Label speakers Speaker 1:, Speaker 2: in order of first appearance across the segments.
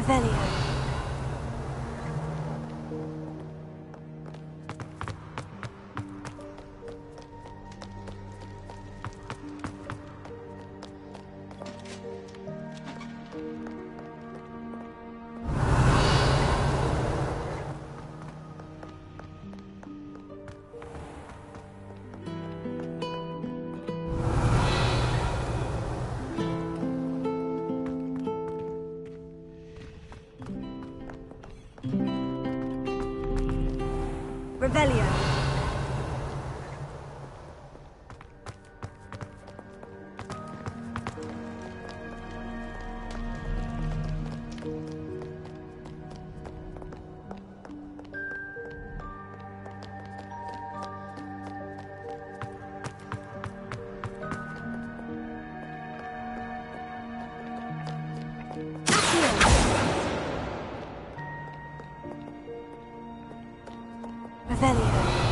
Speaker 1: Revelio. Revelio. Revelio.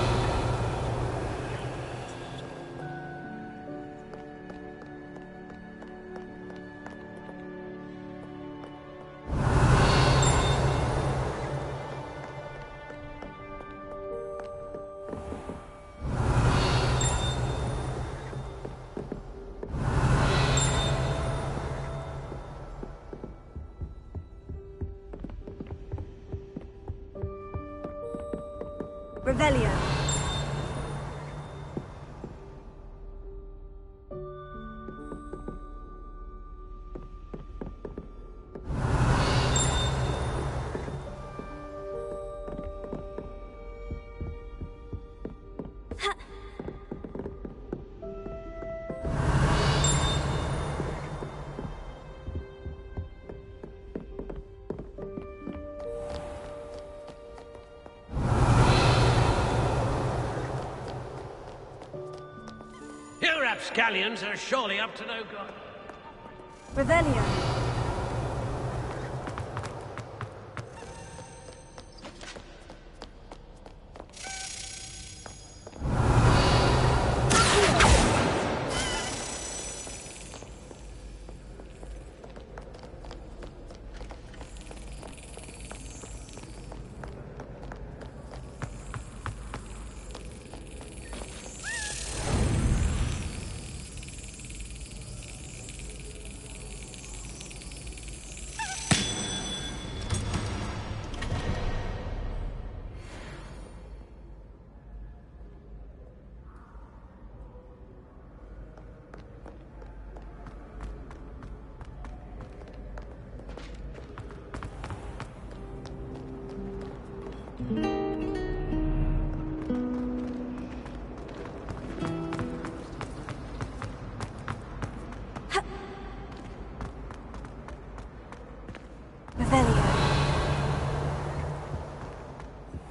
Speaker 1: Revelio.
Speaker 2: You rapscallions are surely up to no good.
Speaker 1: Revelio.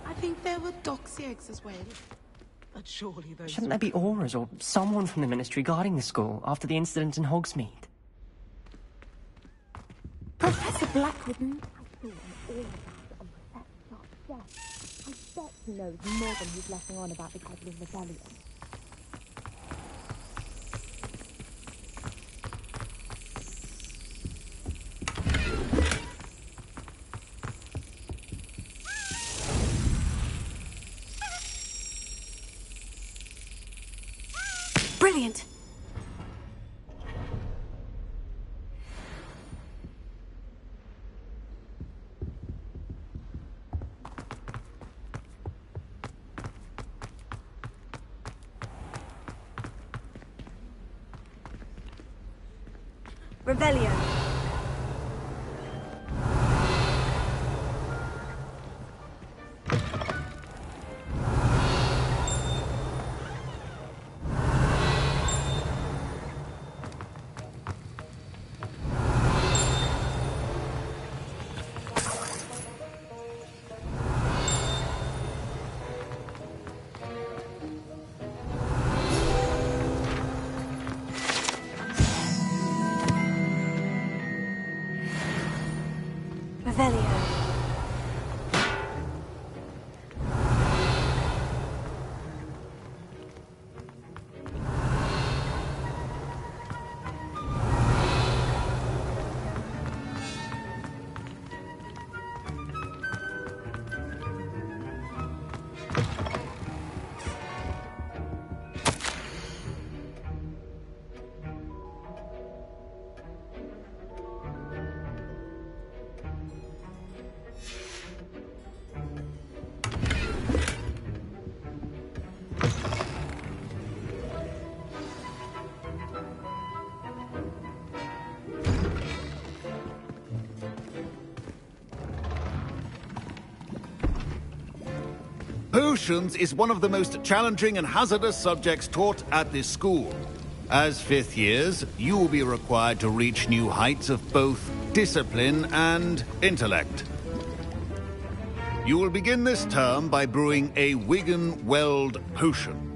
Speaker 3: I think there were Doxiags as well. But surely those...
Speaker 4: Shouldn't there be auras or someone from the Ministry guarding the school after the incident in Hogsmeade?
Speaker 5: Professor Blackwood, I saw all about on Professor Death. I bet he knows more than he's letting on about the Goblin Rebellion.
Speaker 1: Brilliant. Revelio. Revelio.
Speaker 6: Potions is one of the most challenging and hazardous subjects taught at this school. As fifth years, you will be required to reach new heights of both discipline and intellect. You will begin this term by brewing a Wigan-Weld potion.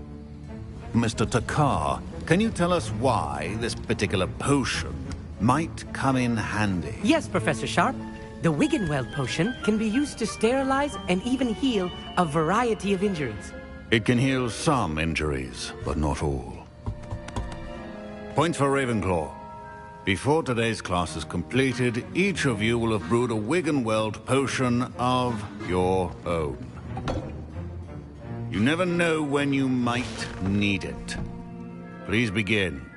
Speaker 6: Mr. Takar, can you tell us why this particular potion might come in handy?
Speaker 7: Yes, Professor Sharp. The Wigan-Weld potion can be used to sterilize and even heal a variety of injuries.
Speaker 6: It can heal some injuries, but not all. Points for Ravenclaw. Before today's class is completed, each of you will have brewed a Wigan-Weld potion of your own. You never know when you might need it. Please begin.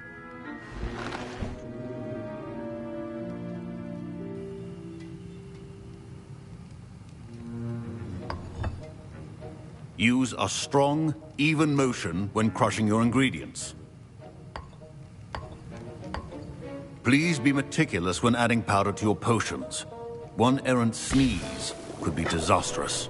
Speaker 6: Use a strong, even motion when crushing your ingredients. Please be meticulous when adding powder to your potions. One errant sneeze could be disastrous.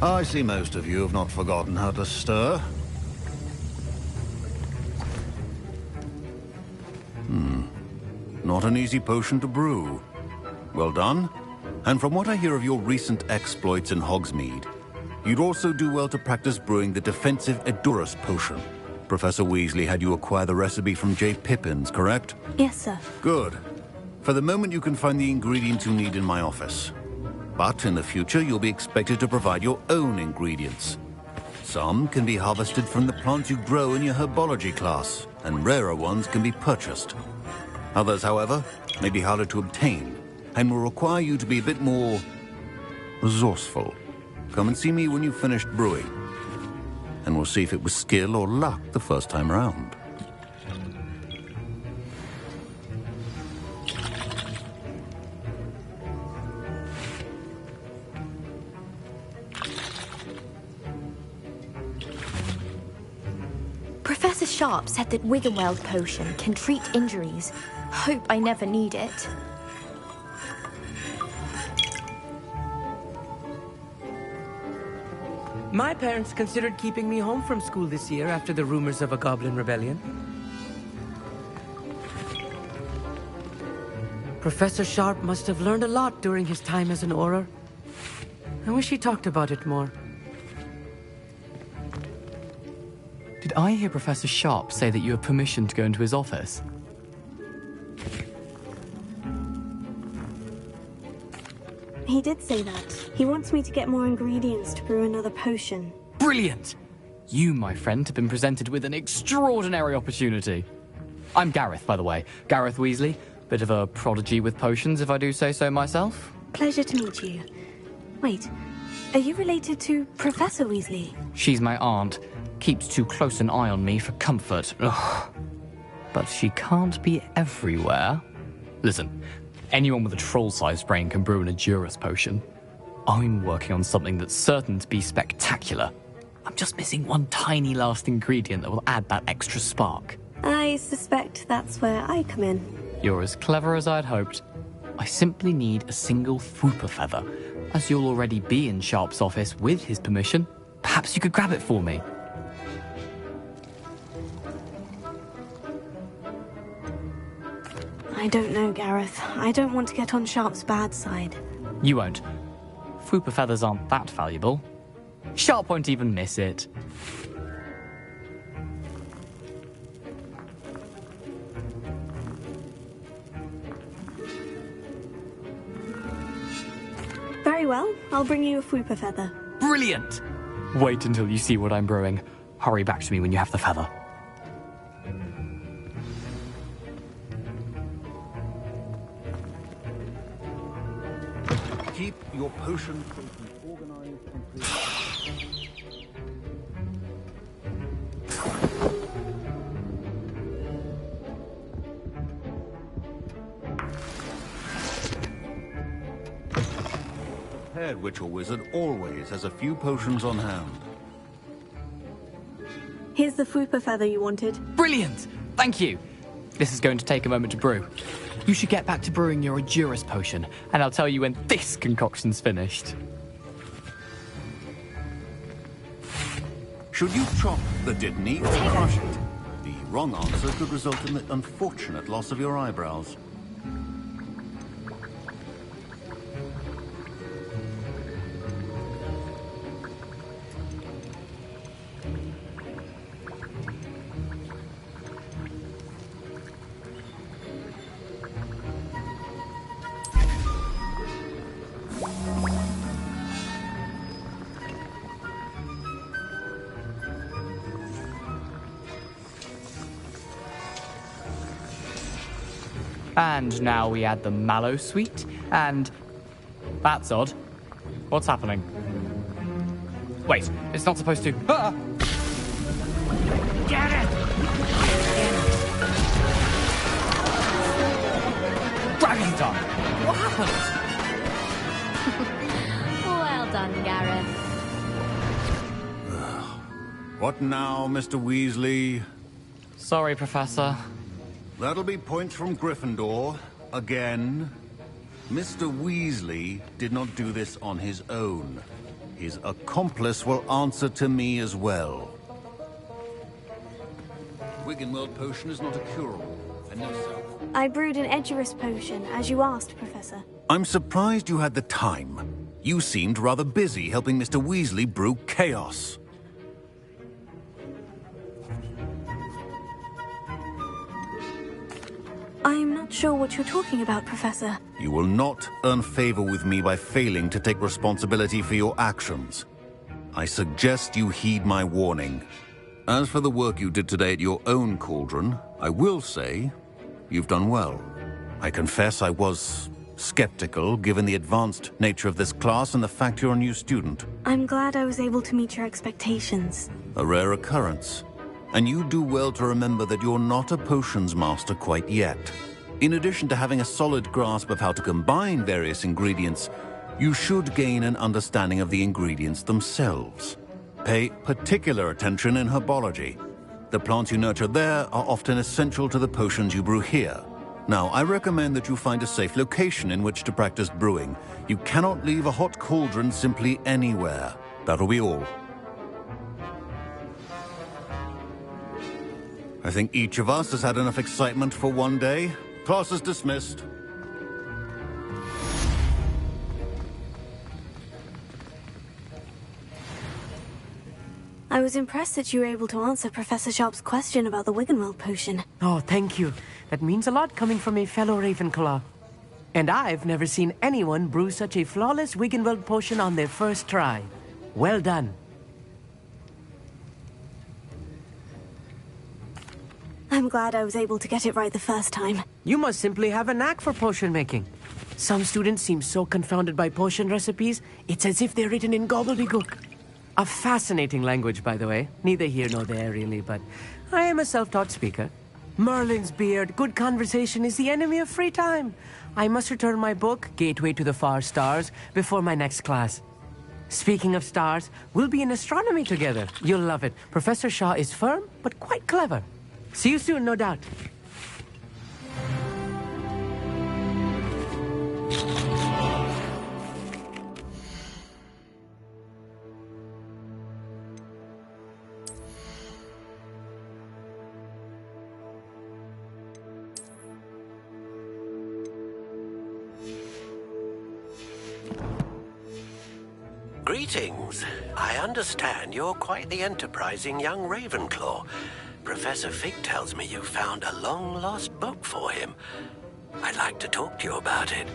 Speaker 6: I see most of you have not forgotten how to stir. Not an easy potion to brew. Well done. And from what I hear of your recent exploits in Hogsmeade, you'd also do well to practice brewing the defensive Edurus potion. Professor Weasley had you acquire the recipe from J. Pippin's, correct?
Speaker 5: Yes, sir.
Speaker 6: Good. For the moment, you can find the ingredients you need in my office. But in the future, you'll be expected to provide your own ingredients. Some can be harvested from the plants you grow in your herbology class, and rarer ones can be purchased. Others, however, may be harder to obtain, and will require you to be a bit more resourceful. Come and see me when you've finished brewing, and we'll see if it was skill or luck the first time around.
Speaker 5: Professor Sharp said that Wigan-Weld potion can treat injuries. Hope I never need it.
Speaker 7: My parents considered keeping me home from school this year after the rumors of a goblin rebellion. Professor Sharp must have learned a lot during his time as an Auror. I wish he talked about it more.
Speaker 8: Did I hear Professor Sharp say that you have permission to go into his office?
Speaker 1: He did say that. He wants me to get more ingredients to brew another potion.
Speaker 8: Brilliant! You, my friend, have been presented with an extraordinary opportunity. I'm Gareth, by the way. Gareth Weasley. Bit of a prodigy with potions, if I do say so myself.
Speaker 1: Pleasure to meet you. Wait, are you related to Professor Weasley?
Speaker 8: She's my aunt. Keeps too close an eye on me for comfort. Ugh. But she can't be everywhere. Listen, anyone with a troll-sized brain can brew an Edurus potion. I'm working on something that's certain to be spectacular. I'm just missing one tiny last ingredient that will add that extra spark.
Speaker 1: I suspect that's where I come in.
Speaker 8: You're as clever as I'd hoped. I simply need a single Fwooper feather. As you'll already be in Sharp's office with his permission, perhaps you could grab it for me.
Speaker 1: I don't know, Gareth. I don't want to get on Sharp's bad side.
Speaker 8: You won't. Fwooper feathers aren't that valuable. Sharp won't even miss it.
Speaker 1: Very well. I'll bring you a Fwooper feather.
Speaker 8: Brilliant! Wait until you see what I'm brewing. Hurry back to me when you have the feather.
Speaker 6: Keep your potion organized and Head witch or wizard always has a few potions on hand.
Speaker 1: Here's the Fwooper feather you wanted.
Speaker 8: Brilliant! Thank you! This is going to take a moment to brew. You should get back to brewing your Edurus potion, and I'll tell you when this concoction's finished.
Speaker 6: Should you chop the Didney or crush it? The wrong answer could result in the unfortunate loss of your eyebrows.
Speaker 8: And now we add the mallow sweet, and... That's odd. What's happening? Wait, it's not supposed to... Ah!
Speaker 2: Get it!
Speaker 8: Dragon's done! What happened?
Speaker 5: Well done, Gareth.
Speaker 6: What now, Mr. Weasley?
Speaker 8: Sorry, Professor.
Speaker 6: That'll be points from Gryffindor. Again. Mr. Weasley did not do this on his own. His accomplice will answer to me as well. Wiggenweld potion is not a cure-all, and no self.
Speaker 1: I brewed an Edurus potion, as you asked, Professor.
Speaker 6: I'm surprised you had the time. You seemed rather busy helping Mr. Weasley brew chaos.
Speaker 1: I'm not sure what you're talking about, Professor.
Speaker 6: You will not earn favor with me by failing to take responsibility for your actions. I suggest you heed my warning. As for the work you did today at your own cauldron, I will say you've done well. I confess I was skeptical, given the advanced nature of this class and the fact you're a new student.
Speaker 1: I'm glad I was able to meet your expectations.
Speaker 6: A rare occurrence. And you do well to remember that you're not a potions master quite yet. In addition to having a solid grasp of how to combine various ingredients, you should gain an understanding of the ingredients themselves. Pay particular attention in herbology. The plants you nurture there are often essential to the potions you brew here. Now, I recommend that you find a safe location in which to practice brewing. You cannot leave a hot cauldron simply anywhere. That'll be all. I think each of us has had enough excitement for one day. Class is dismissed.
Speaker 1: I was impressed that you were able to answer Professor Sharp's question about the Wiggenweld potion.
Speaker 7: Oh, thank you. That means a lot coming from a fellow Ravenclaw. And I've never seen anyone brew such a flawless Wiggenweld potion on their first try. Well done.
Speaker 1: I'm glad I was able to get it right the first time.
Speaker 7: You must simply have a knack for potion making. Some students seem so confounded by potion recipes, it's as if they're written in gobbledygook. A fascinating language, by the way. Neither here nor there, really, but I am a self-taught speaker. Merlin's beard, good conversation is the enemy of free time. I must return my book, Gateway to the Far Stars, before my next class. Speaking of stars, we'll be in astronomy together. You'll love it. Professor Shaw is firm, but quite clever. See you soon, no doubt.
Speaker 9: Greetings. I understand you're quite the enterprising young Ravenclaw. Professor Fig tells me you found a long-lost book for him. I'd like to talk to you about it.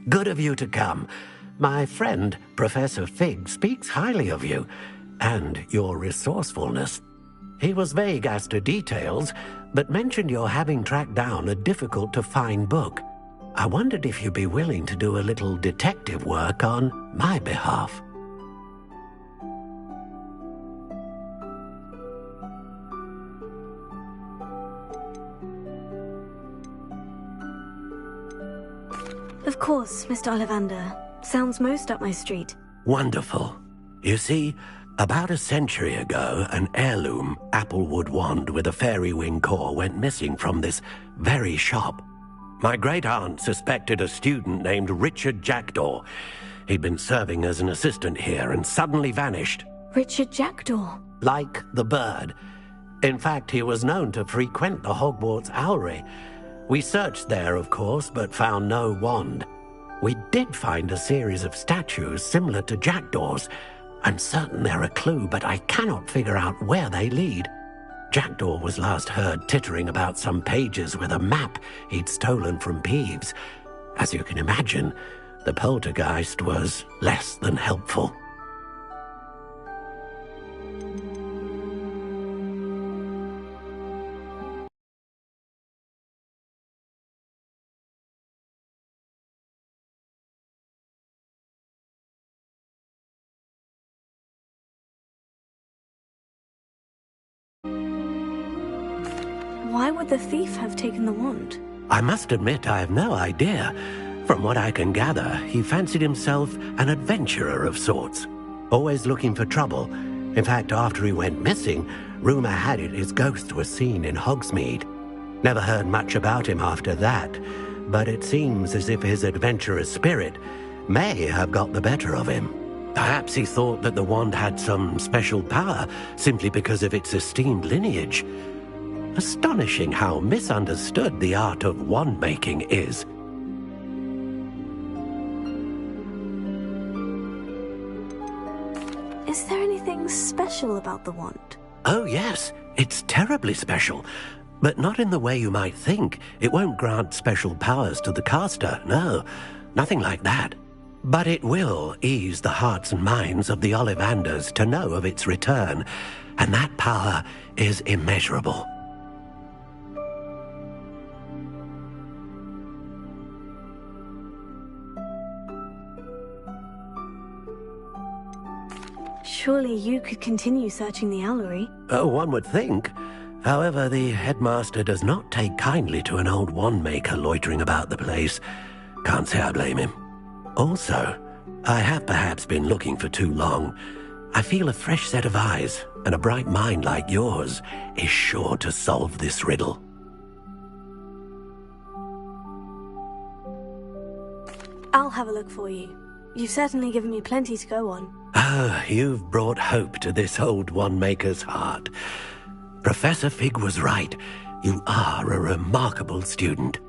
Speaker 9: Good of you to come. My friend, Professor Fig, speaks highly of you and your resourcefulness. He was vague as to details, but mentioned your having tracked down a difficult-to-find book. I wondered if you'd be willing to do a little detective work on my behalf.
Speaker 1: Of course, Mr. Ollivander. Sounds most up my street.
Speaker 9: Wonderful. You see, about a century ago, an heirloom applewood wand with a fairy wing core went missing from this very shop. My great-aunt suspected a student named Richard Jackdaw. He'd been serving as an assistant here and suddenly vanished.
Speaker 1: Richard Jackdaw?
Speaker 9: Like the bird. In fact, he was known to frequent the Hogwarts Owlery. We searched there, of course, but found no wand. We did find a series of statues similar to Jackdaw's. I'm certain they're a clue, but I cannot figure out where they lead. Jackdaw was last heard tittering about some pages with a map he'd stolen from Peeves. As you can imagine, the poltergeist was less than helpful.
Speaker 1: Why would the thief have taken the wand?
Speaker 9: I must admit I have no idea. From what I can gather, he fancied himself an adventurer of sorts, always looking for trouble. In fact, after he went missing, rumor had it his ghost was seen in Hogsmeade. Never heard much about him after that, but it seems as if his adventurous spirit may have got the better of him. Perhaps he thought that the wand had some special power simply because of its esteemed lineage. Astonishing how misunderstood the art of wand-making is.
Speaker 1: Is there anything special about the wand?
Speaker 9: Oh yes, it's terribly special. But not in the way you might think. It won't grant special powers to the caster, no. Nothing like that. But it will ease the hearts and minds of the Ollivanders to know of its return, and that power is immeasurable.
Speaker 1: Surely you could continue searching the owlery.
Speaker 9: One would think. However, the headmaster does not take kindly to an old wand-maker loitering about the place. Can't say I blame him. Also, I have perhaps been looking for too long. I feel a fresh set of eyes, and a bright mind like yours is sure to solve this riddle.
Speaker 1: I'll have a look for you. You've certainly given me plenty to go on.
Speaker 9: Ah, you've brought hope to this old wand-maker's heart. Professor Fig was right. You are a remarkable student.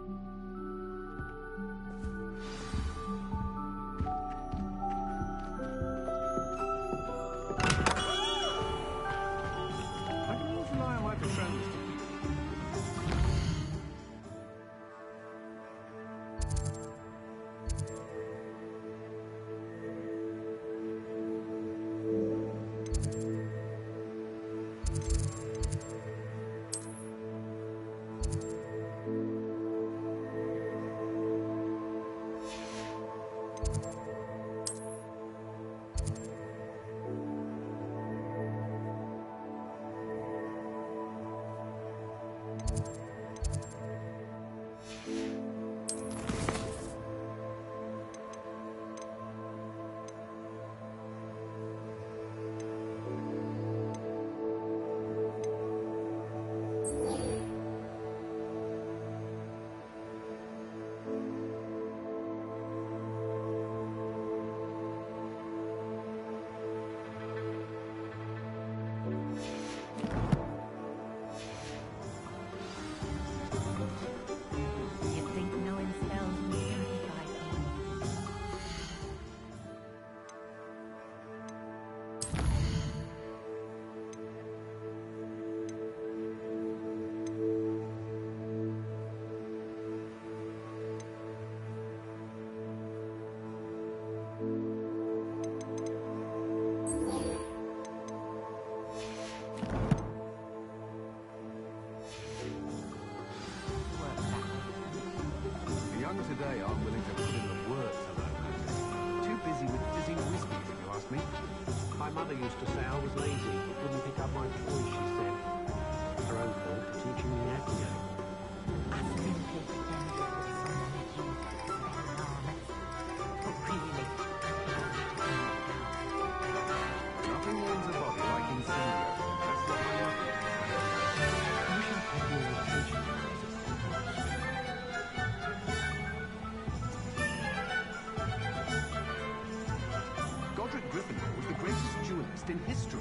Speaker 10: Today aren't willing to put in the work to learn magic. Too busy with fizzing whiskies, if you ask me. My mother used to say I was lazy, wouldn't pick up my toys, she said. Her own fault for teaching me acting. Nothing warms a body like incendio. That's what my mother would say. I wish I paid more attention to those. In history.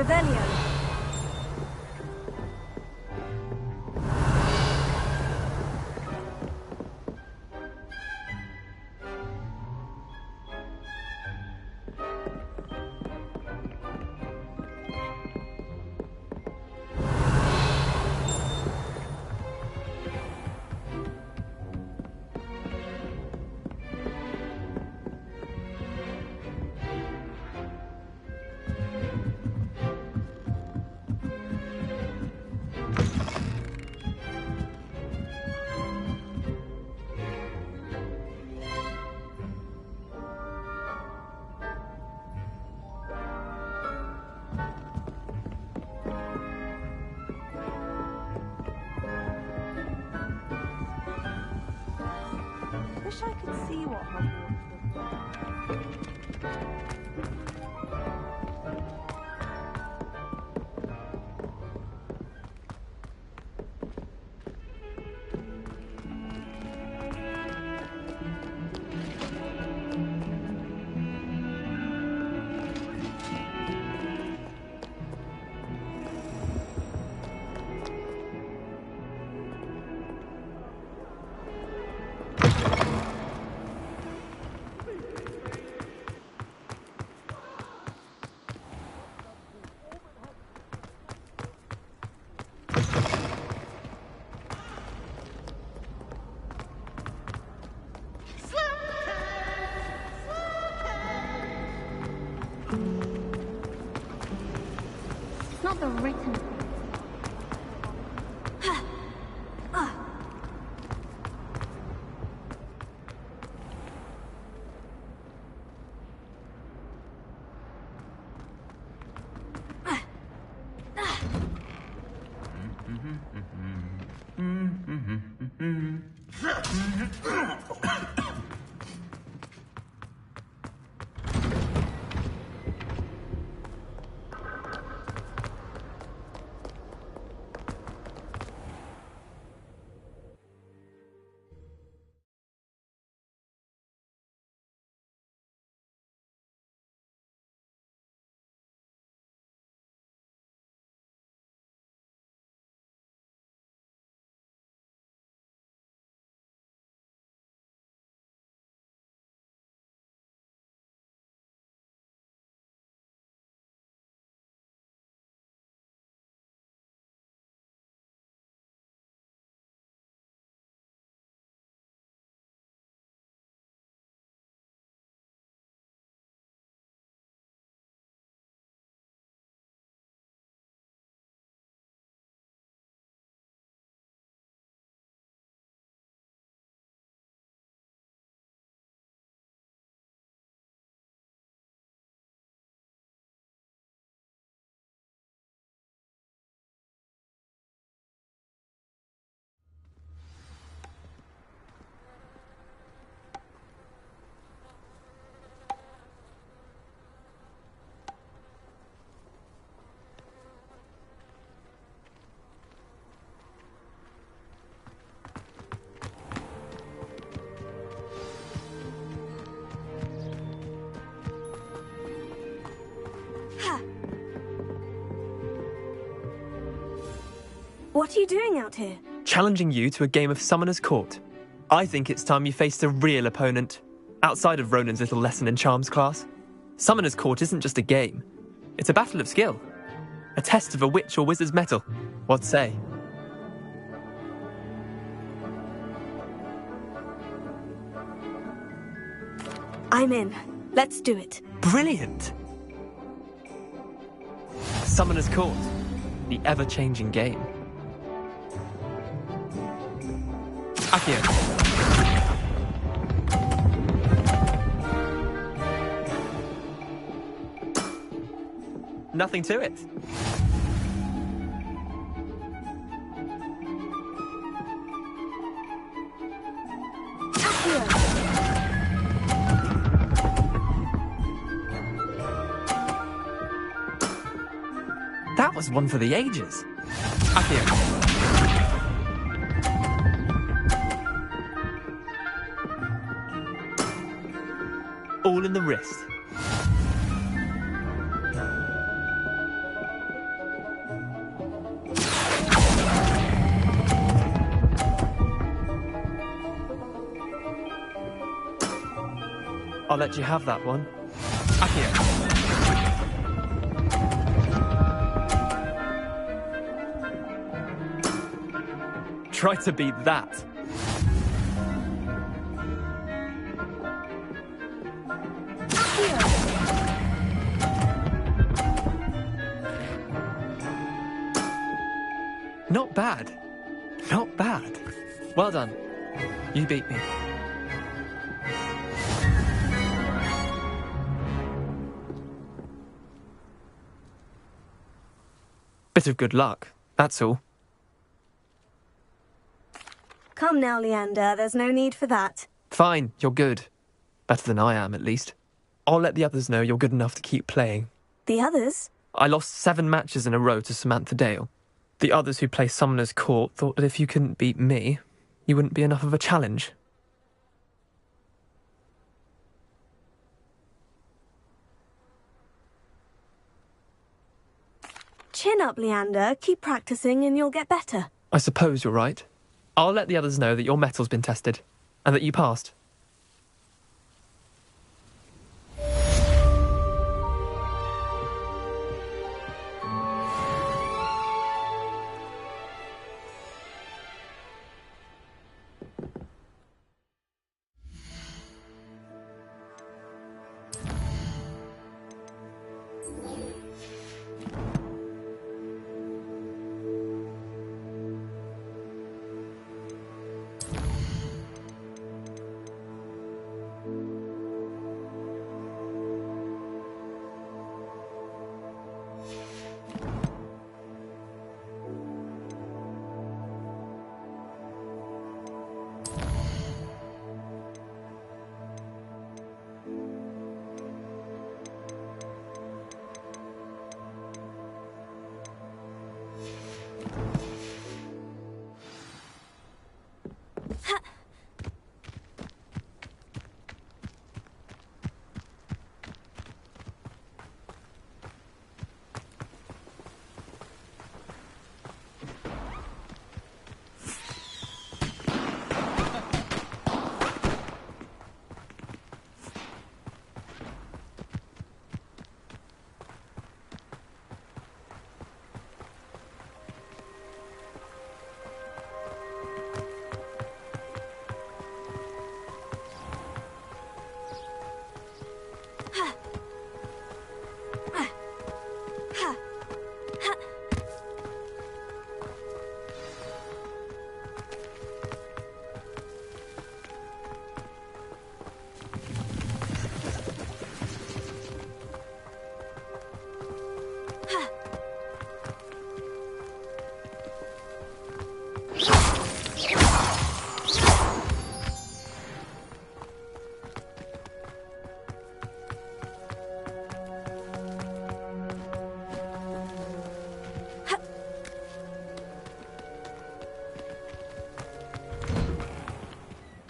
Speaker 1: Revelio.
Speaker 5: Wish I could see what Hogwarts looks like. It's not the written thing.
Speaker 1: What are you doing out here?
Speaker 11: Challenging you to a game of Summoner's Court. I think it's time you faced a real opponent, outside of Ronan's little lesson in charms class. Summoner's Court isn't just a game. It's a battle of skill. A test of a witch or wizard's mettle. What say?
Speaker 1: I'm in. Let's do it.
Speaker 11: Brilliant! Summoner's Court. The ever-changing game. Accio. Nothing to it. That was one for the ages. Accio. All in the wrist. I'll let you have that one. Accio. Try to beat that. Not bad. Not bad. Well done. You beat me. Bit of good luck, that's all.
Speaker 1: Come now, Leander, there's no need for that.
Speaker 11: Fine, you're good. Better than I am, at least. I'll let the others know you're good enough to keep playing.
Speaker 1: The others?
Speaker 11: I lost 7 matches in a row to Samantha Dale. The others who play Summoner's Court thought that if you couldn't beat me, you wouldn't be enough of a challenge.
Speaker 1: Chin up, Leander. Keep practicing and you'll get better.
Speaker 11: I suppose you're right. I'll let the others know that your metal's been tested, and that you passed.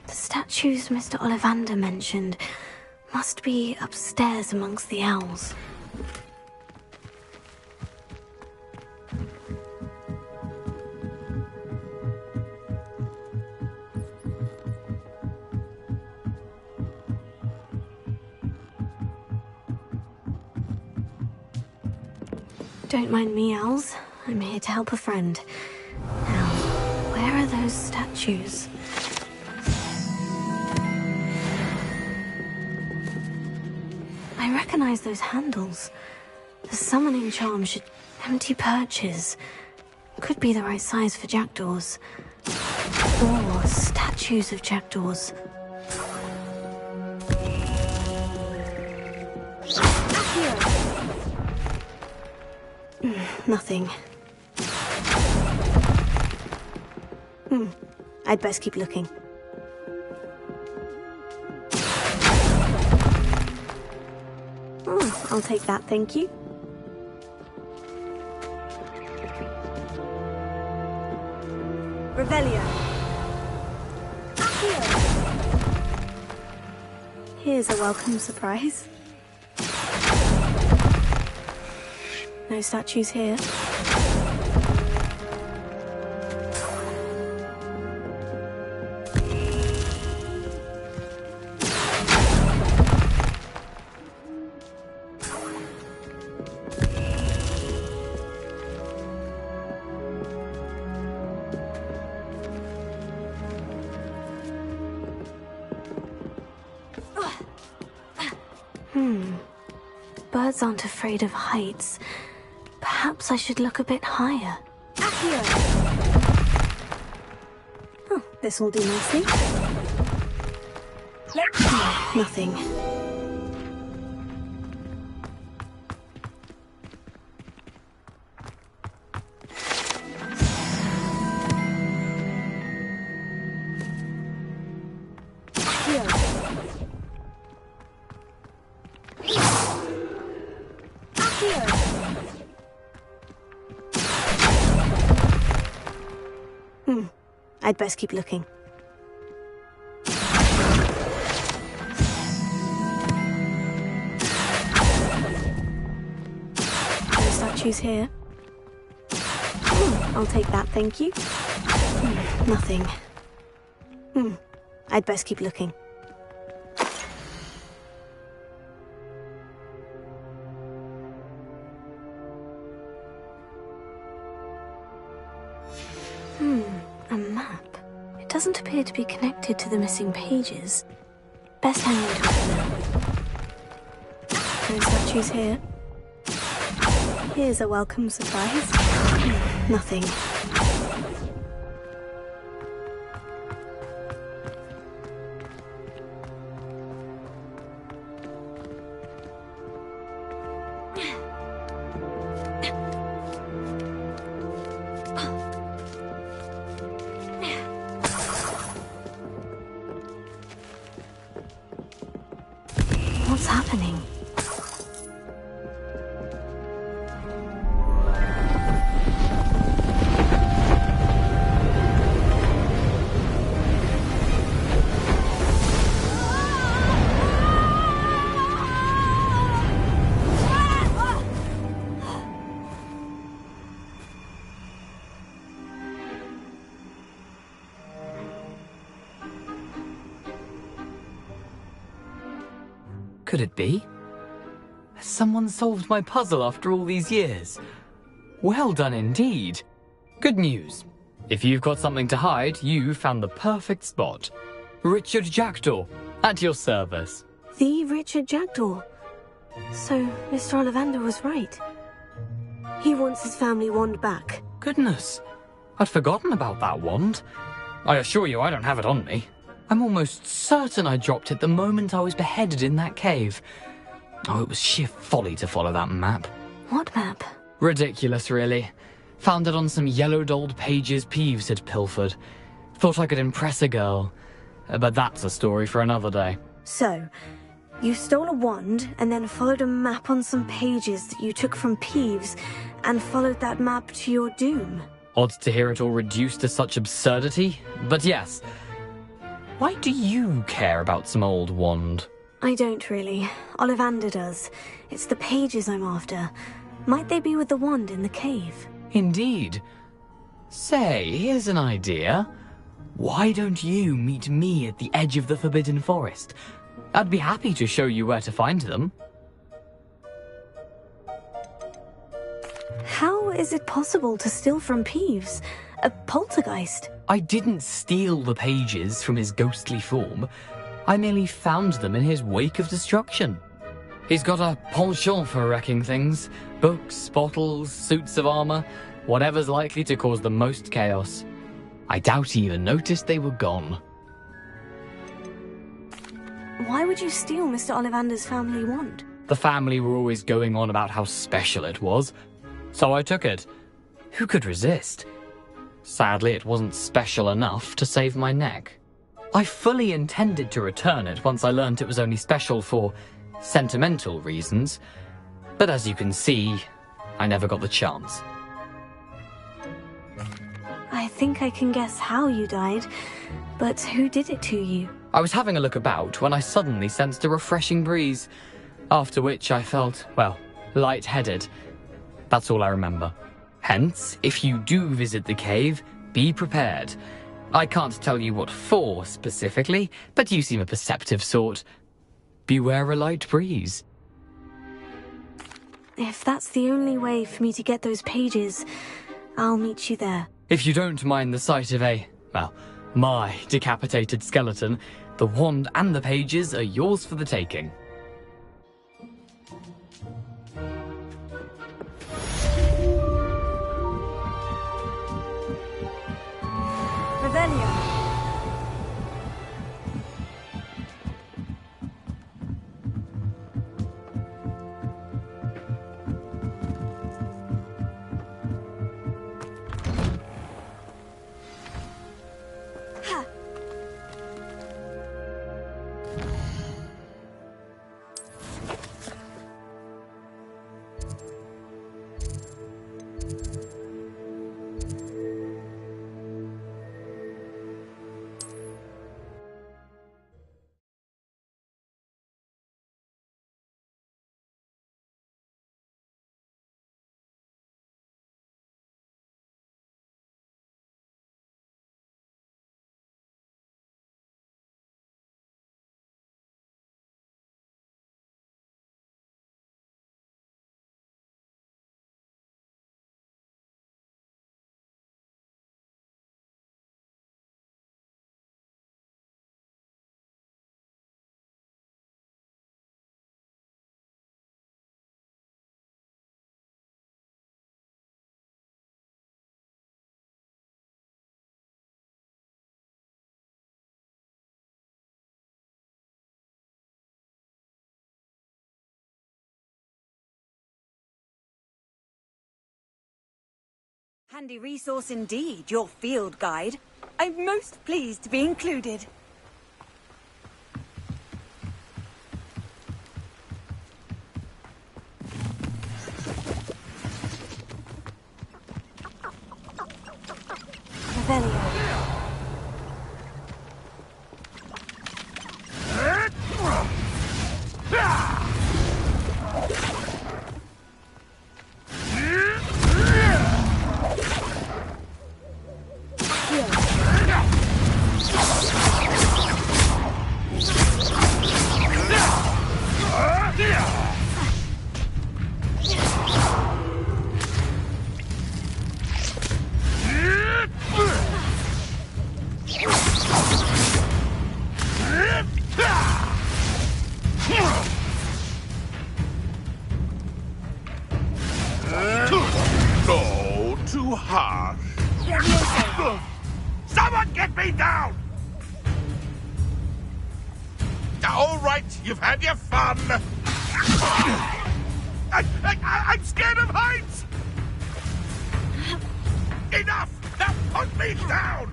Speaker 1: Statues Mr. Ollivander mentioned must be upstairs amongst the owls. Don't mind me, owls. I'm here to help a friend. Now, where are those statues? I recognize those handles. The summoning charm should empty perches. Could be the right size for jackdaws. Or statues of jackdaws. Nothing. I'd best keep looking. I'll take that, thank you. Revelio. Here's a welcome surprise. No statues here. Birds aren't afraid of heights. Perhaps I should look a bit higher. Accio! Oh, this will do nicely. Nothing. I'd best keep looking. No statues here. I'll take that, thank you. Nothing. I'd best keep looking. A map. It doesn't appear to be connected to the missing pages. Best hang on to it for now. No statues here. Here's a welcome surprise. Nothing. What's happening?
Speaker 8: Could it be? Has someone solved my puzzle after all these years? Well done indeed. Good news. If you've got something to hide, you found the perfect spot. Richard Jackdaw, at your service.
Speaker 1: The Richard Jackdaw. So, Mr. Ollivander was right. He wants his family wand back.
Speaker 8: Goodness, I'd forgotten about that wand. I assure you I don't have it on me. I'm almost certain I dropped it the moment I was beheaded in that cave. Oh, it was sheer folly to follow that map.
Speaker 1: What map?
Speaker 8: Ridiculous, really. Found it on some yellowed old pages Peeves had pilfered. Thought I could impress a girl. But that's a story for another day.
Speaker 1: So, you stole a wand and then followed a map on some pages that you took from Peeves and followed that map to your doom.
Speaker 8: Odd to hear it all reduced to such absurdity, but yes. Why do you care about some old wand?
Speaker 1: I don't really. Ollivander does. It's the pages I'm after. Might they be with the wand in the cave?
Speaker 8: Indeed. Say, here's an idea. Why don't you meet me at the edge of the Forbidden Forest? I'd be happy to show you where to find them.
Speaker 1: How is it possible to steal from Peeves? A poltergeist?
Speaker 8: I didn't steal the pages from his ghostly form. I merely found them in his wake of destruction. He's got a penchant for wrecking things. Books, bottles, suits of armor, whatever's likely to cause the most chaos. I doubt he even noticed they were gone.
Speaker 1: Why would you steal Mr. Ollivander's family wand?
Speaker 8: The family were always going on about how special it was, so I took it. Who could resist? Sadly, it wasn't special enough to save my neck. I fully intended to return it once I learned it was only special for sentimental reasons, but as you can see, I never got the chance.
Speaker 1: I think I can guess how you died, but who did it to you?
Speaker 8: I was having a look about when I suddenly sensed a refreshing breeze, after which I felt, well, lightheaded. That's all I remember. Hence, if you do visit the cave, be prepared. I can't tell you what for specifically, but you seem a perceptive sort. Beware a light breeze.
Speaker 1: If that's the only way for me to get those pages, I'll meet you there.
Speaker 8: If you don't mind the sight of my decapitated skeleton, the wand and the pages are yours for the taking.
Speaker 12: Handy resource indeed, your field guide. I'm most pleased to be included.
Speaker 13: No, too harsh. Someone get me down! All right, you've had your fun. I'm scared of heights! Enough! Now put me down!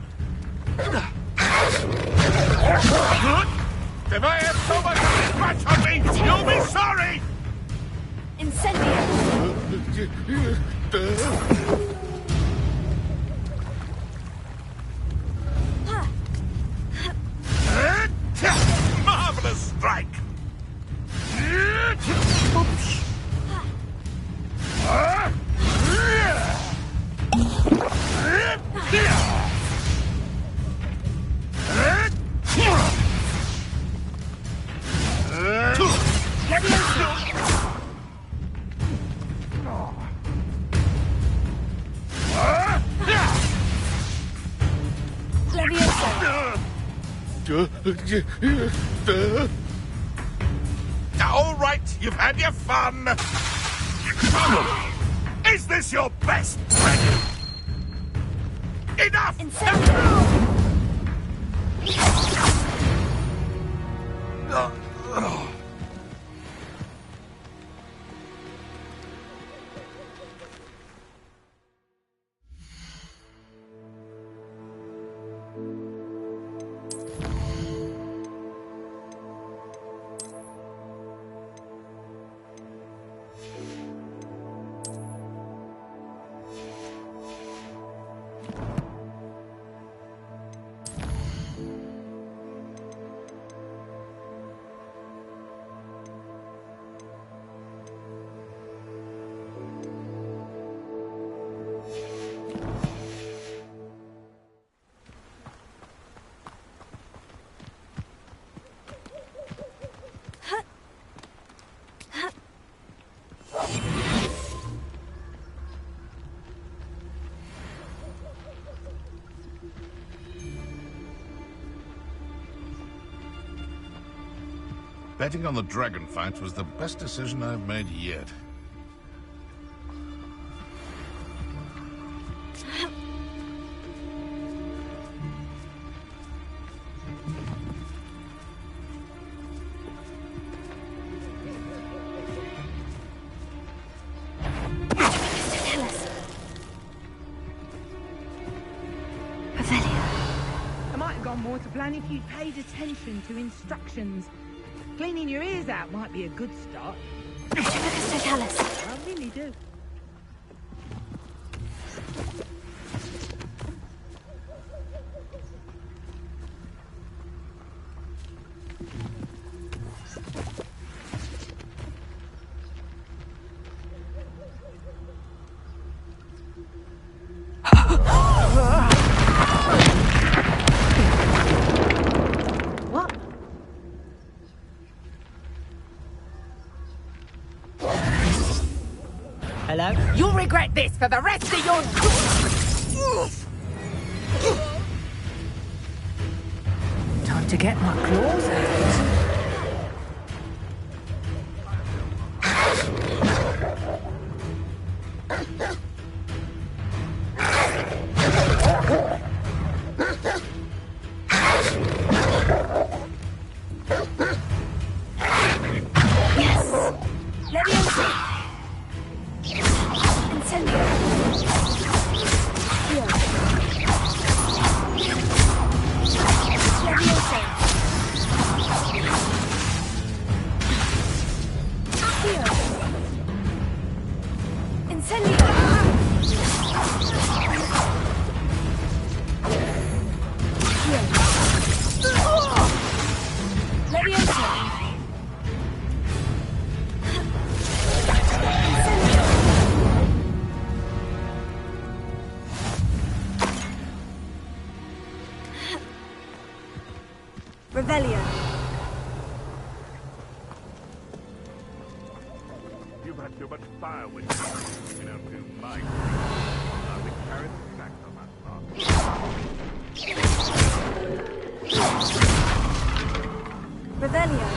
Speaker 13: If I have so much scratch on me, you'll be sorry! Marvelous strike! All right, you've had your fun. Is this your best friend? Enough!
Speaker 14: Betting on the dragon fight was the best decision I've made yet.
Speaker 3: I might have gone more to plan if you'd paid attention to instructions. Cleaning your ears out might be a good start. I really do.
Speaker 7: Hello? You'll regret this for the rest of your... Time to get my claws out.
Speaker 12: Revelio.
Speaker 14: You've had too much fire with you. You don't do my I'll be carried back on that path.
Speaker 12: Revelio.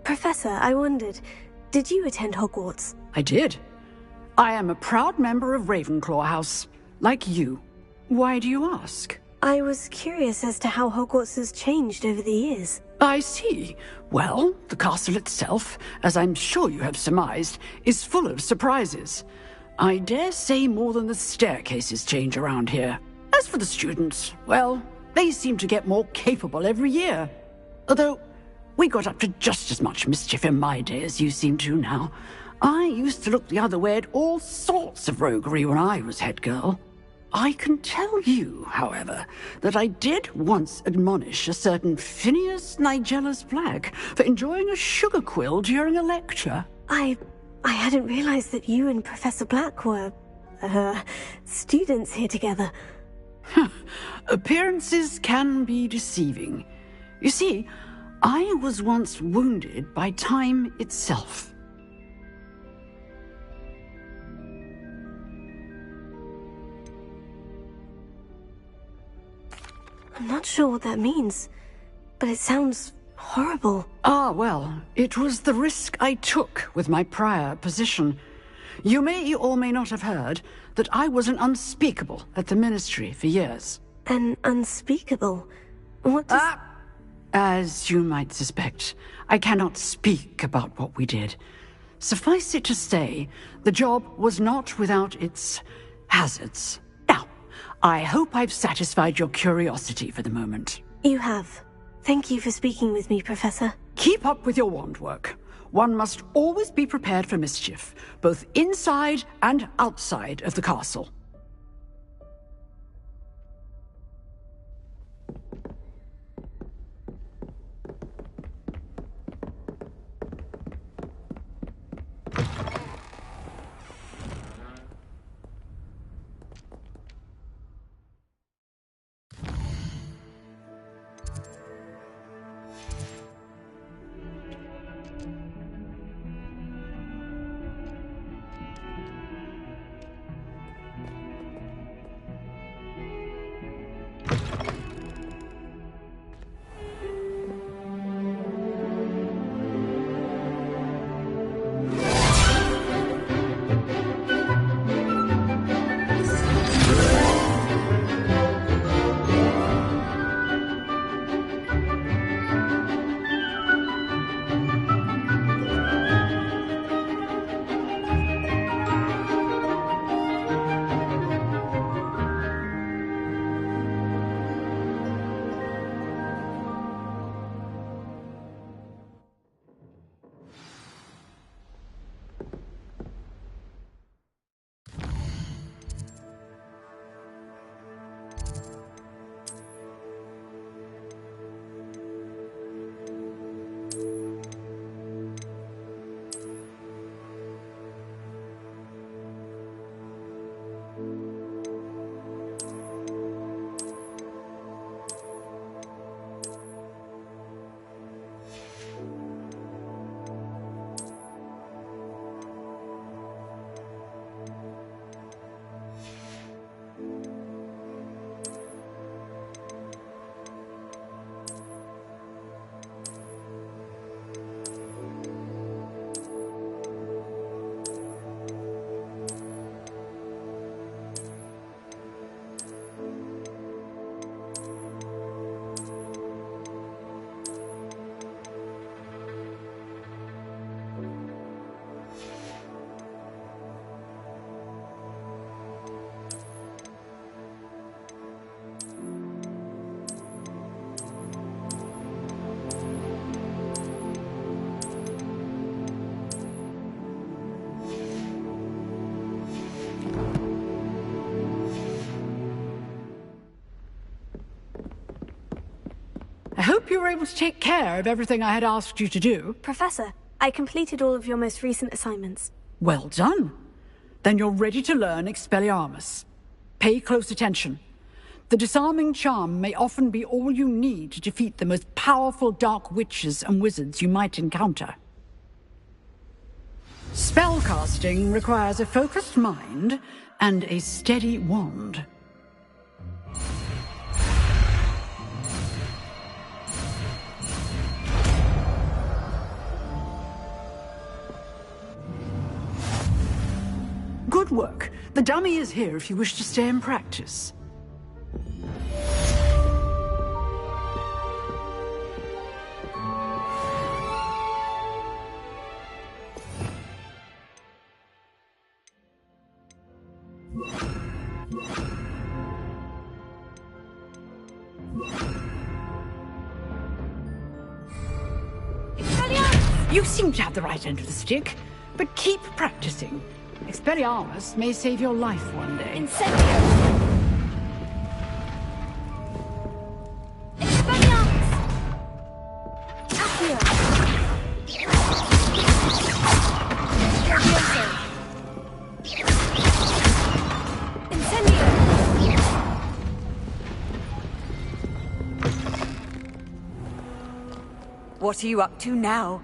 Speaker 1: Professor, I wondered, did you attend Hogwarts?
Speaker 15: I did. I am a proud member of Ravenclaw House, like you. Why do you ask?
Speaker 1: I was curious as to how Hogwarts has changed over the years.
Speaker 15: I see. Well, the castle itself, as I'm sure you have surmised, is full of surprises. I dare say more than the staircases change around here. As for the students, well, they seem to get more capable every year. Although, we got up to just as much mischief in my day as you seem to now. I used to look the other way at all sorts of roguery when I was head girl. I can tell you, however, that I did once admonish a certain Phineas Nigellus Black for enjoying a sugar quill during a lecture.
Speaker 1: I hadn't realized that you and Professor Black were, students here together.
Speaker 15: Appearances can be deceiving. You see, I was once wounded by time itself.
Speaker 1: I'm not sure what that means, but it sounds horrible.
Speaker 15: Ah, well, it was the risk I took with my prior position. You may or may not have heard that I was an unspeakable at the Ministry for years.
Speaker 1: An unspeakable? What does...
Speaker 15: As you might suspect, I cannot speak about what we did. Suffice it to say, the job was not without its hazards. Now, I hope I've satisfied your curiosity for the moment.
Speaker 1: You have. Thank you for speaking with me, Professor.
Speaker 15: Keep up with your wand work. one must always be prepared for mischief, both inside and outside of the castle. I hope you were able to take care of everything I had asked you to do.
Speaker 1: Professor, I completed all of your most recent assignments.
Speaker 15: Well done. Then you're ready to learn Expelliarmus. Pay close attention. The disarming charm may often be all you need to defeat the most powerful dark witches and wizards you might encounter. Spellcasting requires a focused mind and a steady wand. Good work. The dummy is here if you wish to stay and practice. You seem to have the right end of the stick, but keep practicing. Expelliarmus may save your life one day.
Speaker 1: Incendio! Expelliarmus! Accio! Incendio!
Speaker 12: What are you up to now?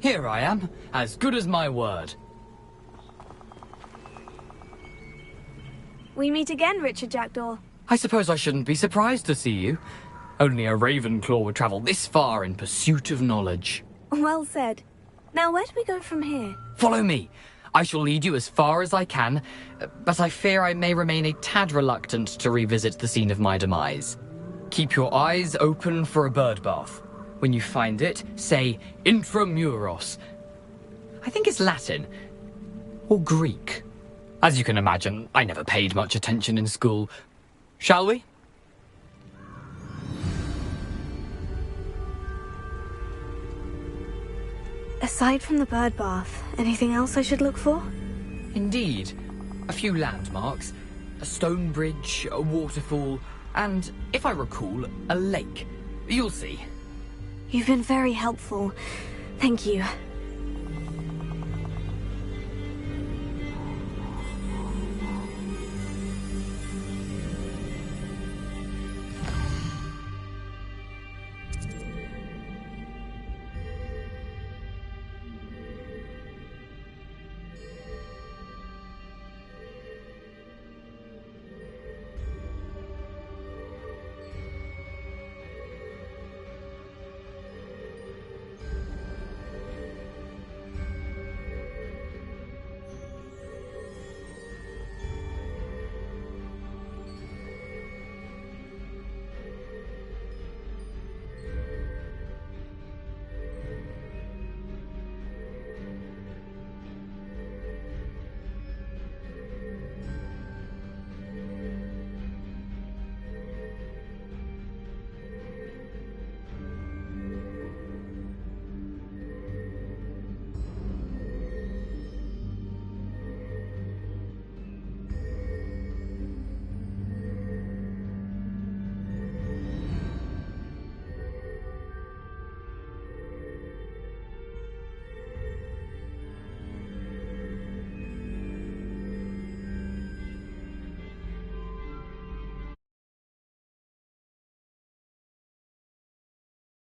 Speaker 8: Here I am, as good as my word.
Speaker 1: We meet again, Richard Jackdaw.
Speaker 8: I suppose I shouldn't be surprised to see you. Only a Ravenclaw would travel this far in pursuit of knowledge.
Speaker 1: Well said. Now, where do we go from here?
Speaker 8: Follow me. I shall lead you as far as I can, but I fear I may remain a tad reluctant to revisit the scene of my demise. Keep your eyes open for a bird bath. When you find it, say intramuros. I think it's Latin. Or Greek. As you can imagine, I never paid much attention in school. Shall we?
Speaker 1: Aside from the bird bath, anything else I should look for?
Speaker 8: Indeed. A few landmarks. A stone bridge, a waterfall, and, if I recall, a lake. You'll see.
Speaker 1: You've been very helpful. Thank you.